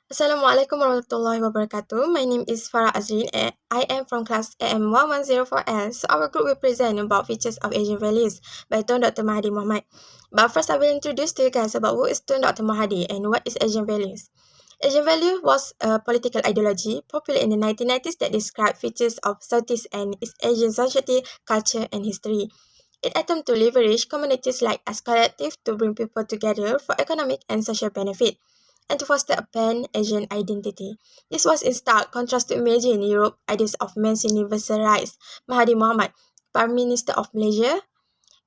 Assalamualaikum warahmatullahi wabarakatuh. My name is Farah Azrin and I am from class AM1104L. So our group will present about features of Asian values by Tun Dr. Mahathir Mohamad. But first I will introduce to you guys about who is Tun Dr. Mahathir and what is Asian values. Asian value was a political ideology popular in the 1990s that described features of Southeast and East Asian society, culture, and history. It attempted to leverage communities like as collective to bring people together for economic and social benefit and to foster a pan-Asian identity. This was in stark contrast to imagine Europe ideas of men's universal rights. Mahathir Mohamad, Prime Minister of Malaysia,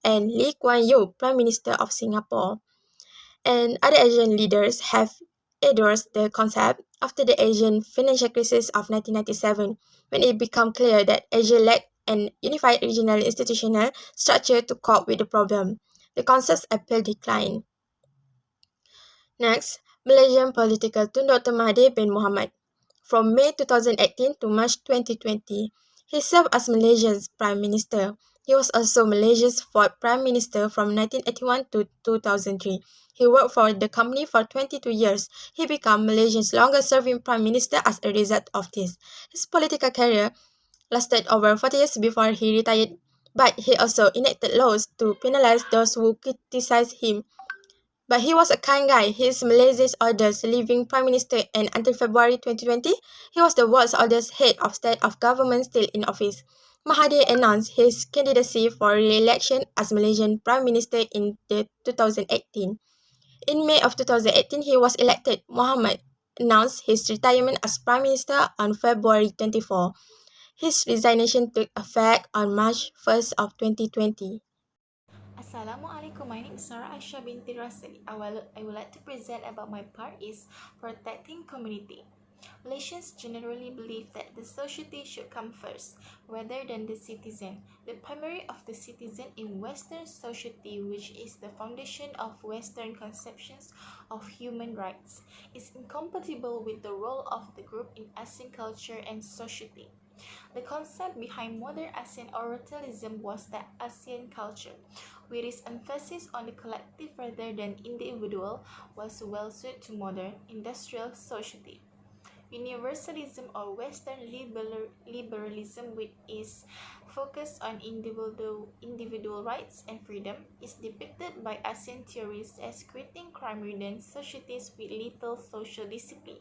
and Lee Kuan Yew, Prime Minister of Singapore, and other Asian leaders have endorsed the concept after the Asian financial crisis of 1997, when it became clear that Asia lacked an unified regional institutional structure to cope with the problem. The concept's appeal declined. Next, Malaysian political Tun Dr. Mahathir bin Mohamad. From May 2018 to March 2020, he served as Malaysia's Prime Minister. He was also Malaysia's fourth Prime Minister from 1981 to 2003. He worked for the company for 22 years. He became Malaysia's longest-serving Prime Minister as a result of this. His political career lasted over 40 years before he retired, but he also enacted laws to penalize those who criticized him. But he was a kind guy. He is Malaysia's oldest living prime minister, and until February 2020, he was the world's oldest head of state of government still in office. Mahathir announced his candidacy for re-election as Malaysian prime minister in the 2018. In May of 2018, he was elected. Mohamad announced his retirement as prime minister on February 24. His resignation took effect on March 1st of 2020. Assalamualaikum, my name is Sarah Aisha binti Rasli. I would like to present about my part is protecting community. Malaysians generally believe that the society should come first, rather than the citizen. The primary of the citizen in Western society, which is the foundation of Western conceptions of human rights, is incompatible with the role of the group in Asian culture and society. The concept behind modern ASEAN Orientalism was the ASEAN culture, with its emphasis on the collective rather than individual, was well suited to modern industrial society. Universalism or Western liberalism, with its focus on individual rights and freedom, is depicted by ASEAN theorists as creating crime-ridden societies with little social discipline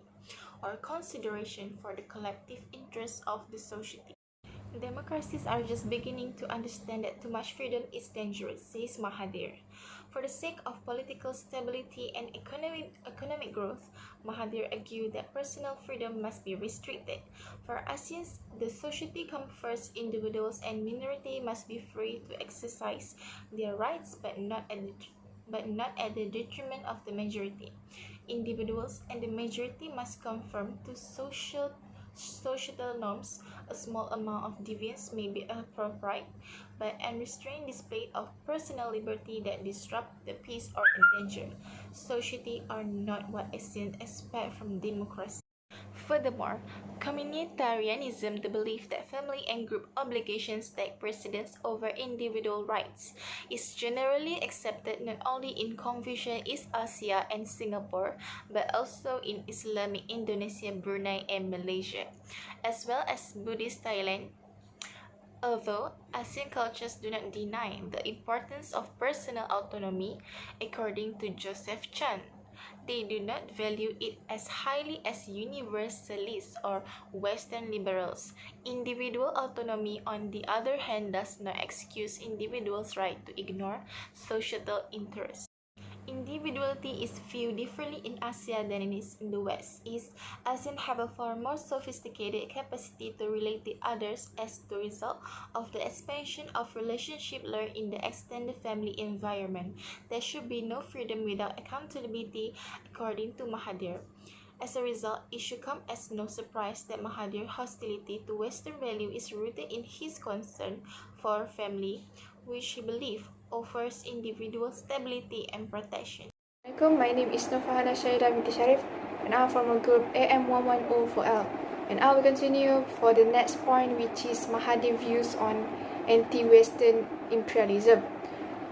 or consideration for the collective interests of the society. Democracies are just beginning to understand that too much freedom is dangerous, says Mahathir. For the sake of political stability and economic growth, Mahathir argued that personal freedom must be restricted. For ASEAN, the society comes first. Individuals and minorities must be free to exercise their rights, but not at the detriment of the majority. Individuals and the majority must conform to societal norms. A small amount of deviance may be appropriate, but unrestrained display of personal liberty that disrupt the peace or endanger society are not what ASEAN expect from democracy. Furthermore, communitarianism, the belief that family and group obligations take precedence over individual rights, is generally accepted not only in Confucian East Asia and Singapore, but also in Islamic Indonesia, Brunei, and Malaysia, as well as Buddhist Thailand. Although Asian cultures do not deny the importance of personal autonomy, according to Joseph Chan, they do not value it as highly as universalists or Western liberals. Individual autonomy, on the other hand, does not excuse individuals' right to ignore societal interests. Individuality is viewed differently in Asia than it is in the West. East Asians have a far more sophisticated capacity to relate to others as the result of the expansion of relationship learned in the extended family environment. There should be no freedom without accountability, according to Mahathir. As a result, it should come as no surprise that Mahathir's hostility to Western value is rooted in his concern for family, which he believes offers individual stability and protection. Assalamualaikum, my name is Nurfahana Syahidah binti Sharif and I'm from a group AM1104L, and I will continue for the next point, which is Mahathir views on anti-Western imperialism.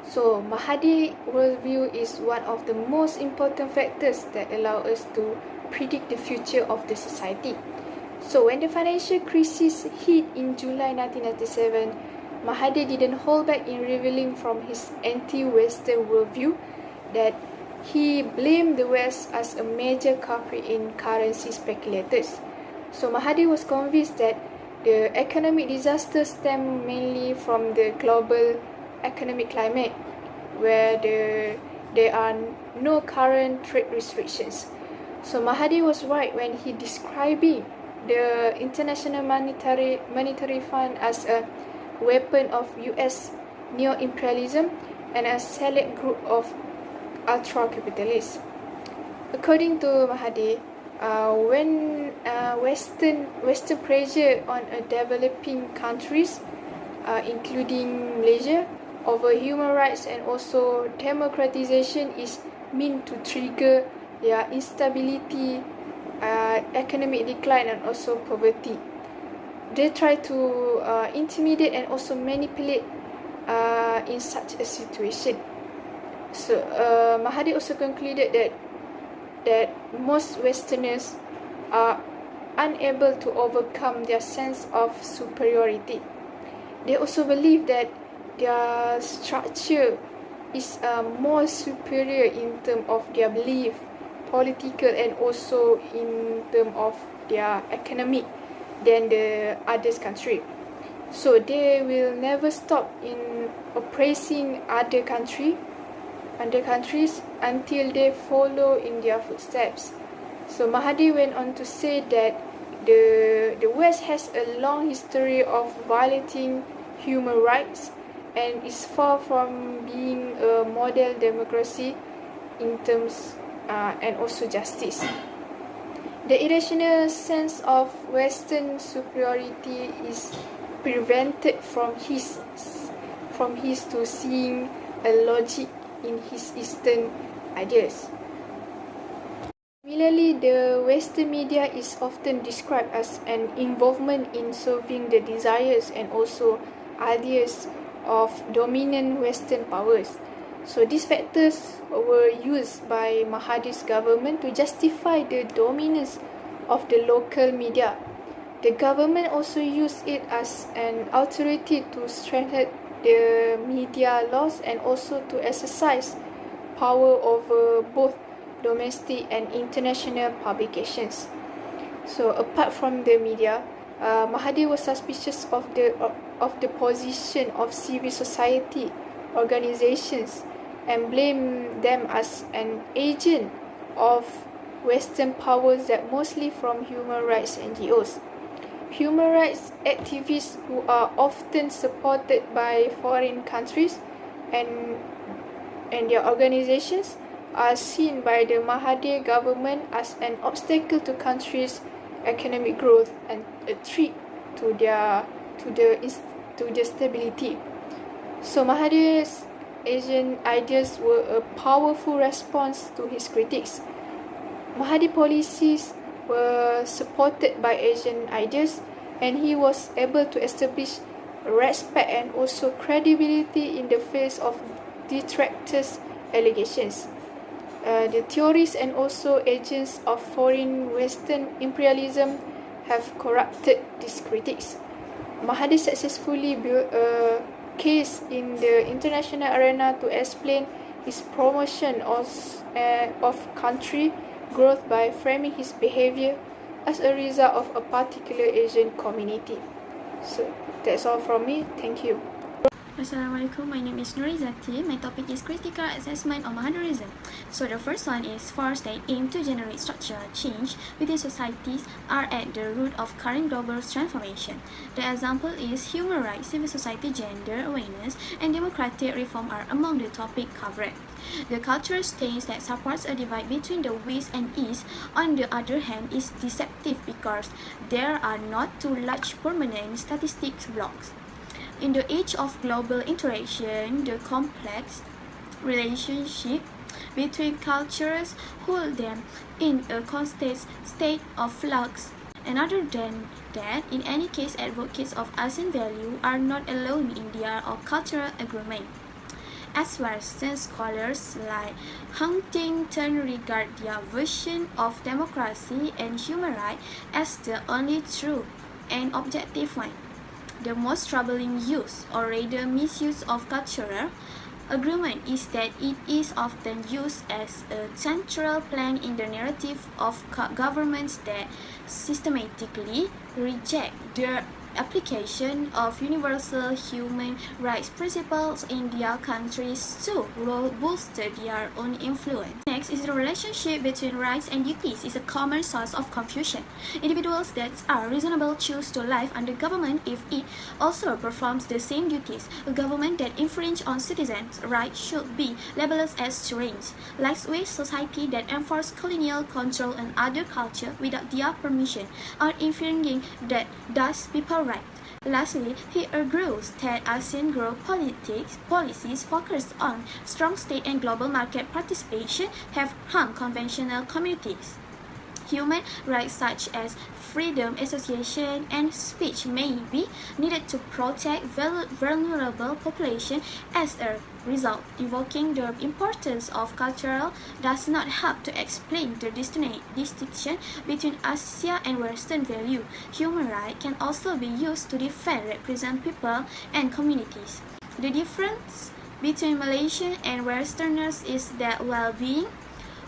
So Mahathir worldview is one of the most important factors that allow us to predict the future of the society. So when the financial crisis hit in July 1997, Mahathir didn't hold back in revealing from his anti-Western worldview that he blamed the West as a major culprit in currency speculators. So Mahathir was convinced that the economic disaster stemmed mainly from the global economic climate, where there are no current trade restrictions. So Mahathir was right when he describing the International Monetary Fund as a weapon of US neo-imperialism and a select group of ultra-capitalists. According to Mahathir, when Western pressure on developing countries, including Malaysia, over human rights and also democratization is meant to trigger their instability, economic decline and also poverty. They try to intimidate and also manipulate in such a situation. So Mahathir also concluded that most Westerners are unable to overcome their sense of superiority. They also believe that their structure is more superior in terms of their belief, political and also in terms of their economic than the other country. So they will never stop in oppressing other countries until they follow in their footsteps. So Mahathir went on to say that the West has a long history of violating human rights and is far from being a model democracy in terms and also justice. The irrational sense of Western superiority is prevented from his to seeing a logic in his Eastern ideas. Similarly, the Western media is often described as an involvement in serving the desires and also ideas of dominant Western powers. So these factors were used by Mahathir's government to justify the dominance of the local media. The government also used it as an authority to strengthen the media laws and also to exercise power over both domestic and international publications. So apart from the media, Mahathir was suspicious of the position of civil society organizations and blamed them as an agent of Western powers that mostly from human rights NGOs. Human rights activists who are often supported by foreign countries and their organizations are seen by the Mahathir government as an obstacle to countries' economic growth and a threat to their stability. So Mahathir's Asian ideas were a powerful response to his critics. Mahathir policies were supported by Asian ideas, and he was able to establish respect and also credibility in the face of detractors' allegations. The theories and also agents of foreign Western imperialism have corrupted these critics. Mahathir successfully built a case in the international arena to explain his promotion of country growth by framing his behavior as a result of a particular Asian community. So that's all from me. Thank you. Assalamualaikum, my name is Nurizati. My topic is critical assessment of Mahadirism. So the first one is force that aim to generate structural change within societies are at the root of current global transformation. The example is human rights, civil society, gender awareness, and democratic reform are among the topic covered. The cultural stance that supports a divide between the West and East, on the other hand, is deceptive because there are not two large permanent statistics blocks. In the age of global interaction, the complex relationship between cultures hold them in a constant state of flux. And other than that, in any case, advocates of ASEAN value are not alone in their cultural agreement. as Western scholars like Huntington regard their version of democracy and human rights as the only true and objective one. The most troubling use, or rather misuse, of cultural agreement is that it is often used as a central plank in the narrative of governments that systematically reject the application of universal human rights principles in their countries to bolster their own influence. Next is the relationship between rights and duties is a common source of confusion. Individuals that are reasonable choose to live under government if it also performs the same duties. A government that infringes on citizens' rights should be labeled as tyranny. Likewise, society that enforce colonial control on other culture without their permission are infringing that thus people's rights. Lastly, he argues that ASEAN growth policies focused on strong state and global market participation have harmed conventional communities. Human rights such as freedom, association, and speech may be needed to protect vulnerable populations. As a result, evoking the importance of cultural does not help to explain the distinction between Asia and Western value. Human rights can also be used to defend, represent people and communities. The difference between Malaysians and Westerners is that while being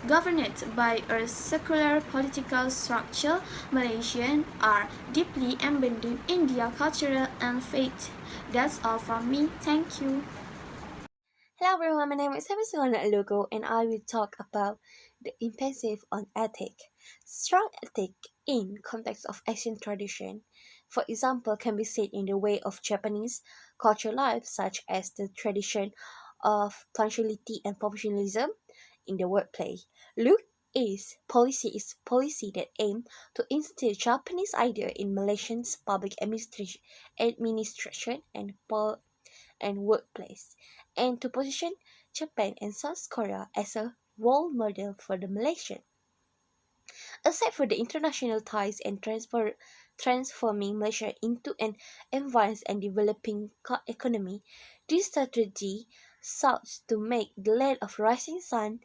governed by a secular political structure, Malaysians are deeply embedded in their culture and faith. That's all from me. Thank you. Hello everyone, my name is Emerson Logo and I will talk about the imperative on ethic. Strong ethic in context of Asian tradition, for example, can be seen in the way of Japanese culture life, such as the tradition of punctuality and professionalism in the workplace. Look is policy that aim to instill Japanese idea in Malaysian's public administration and workplace, and to position Japan and South Korea as a role model for the Malaysian. Aside from the international ties and transforming Malaysia into an advanced and developing economy, this strategy sought to make the land of rising sun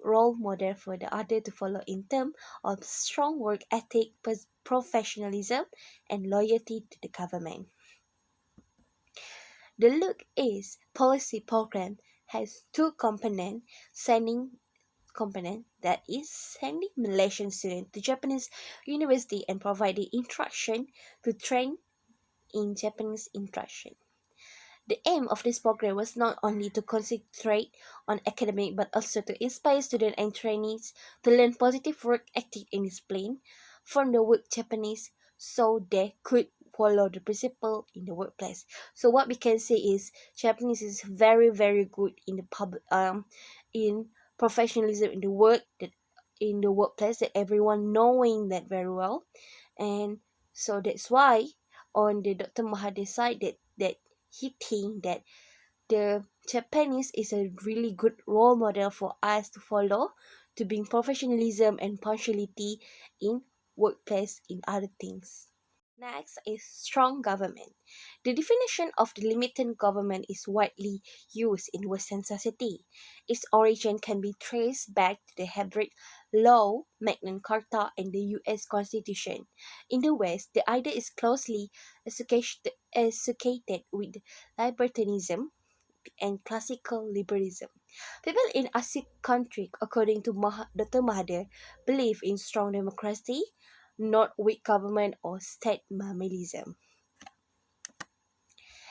role model for the other to follow in terms of strong work ethic, professionalism, and loyalty to the government. The Look is policy program has two components, sending component that is sending Malaysian students to Japanese university and providing instruction to train in Japanese instruction. The aim of this program was not only to concentrate on academic but also to inspire students and trainees to learn positive work ethic and discipline from the work Japanese so they could follow the principle in the workplace. So what we can say is Japanese is very good in the in professionalism in the workplace that everyone knowing that very well. And so that's why on the Dr. Mahathir side that he think that the Japanese is a really good role model for us to follow to bring professionalism and punctuality in workplace in other things. Next is strong government. The definition of the limited government is widely used in Western society. Its origin can be traced back to the Hebraic law, Magna Carta, and the U.S. Constitution. In the West, the idea is closely associated with libertarianism and classical liberalism. People in ASEAN countries, according to Dr. Mahathir, believe in strong democracy, not weak government or state minimalism.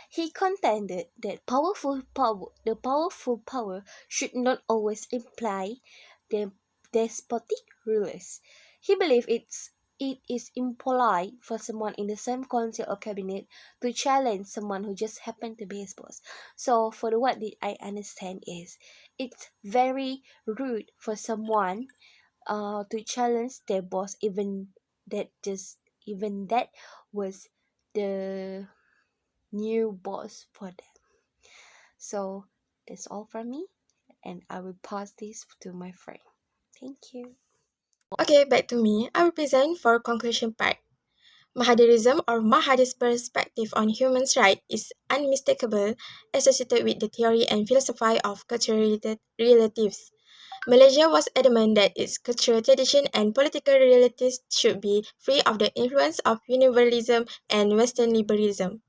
He contended that the powerful power should not always imply the despotic rulers. He believed it is impolite for someone in the same council or cabinet to challenge someone who just happened to be his boss. So for the what did I understand is it's very rude for someone to challenge their boss even that was the new boss for them. So that's all from me, and I will pass this to my friend. Thank you. Okay, back to me. I will present for conclusion part. Mahadirism or Mahadi's perspective on human rights is unmistakable, associated with the theory and philosophy of cultural relatives. Malaysia was adamant that its cultural tradition and political realities should be free of the influence of universalism and Western liberalism.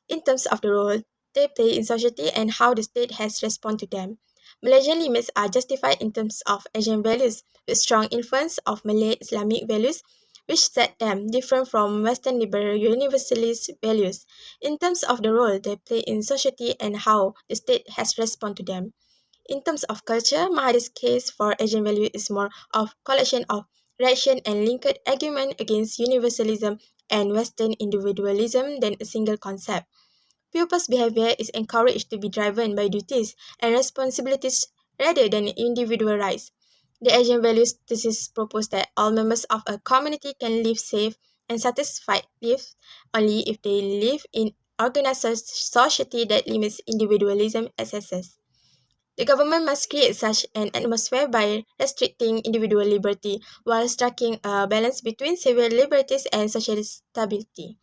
In terms of the role they play in society and how the state has responded to them, Malaysian limits are justified in terms of Asian values, with strong influence of Malay Islamic values, which set them different from Western liberal universalist values. In terms of the role they play in society and how the state has responded to them. In terms of culture, Mahathir's case for Asian value is more of collection of reaction and linked argument against universalism and Western individualism than a single concept. Pupils' behavior is encouraged to be driven by duties and responsibilities rather than individual rights. The Asian values thesis proposed that all members of a community can live safe and satisfied lives only if they live in organized society that limits individualism excesses. The government must create such an atmosphere by restricting individual liberty while striking a balance between civil liberties and social stability.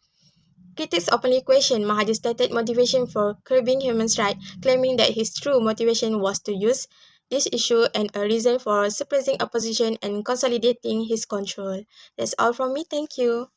Critics openly question Mahathir's stated motivation for curbing human rights, claiming that his true motivation was to use this issue and a reason for suppressing opposition and consolidating his control. That's all from me. Thank you.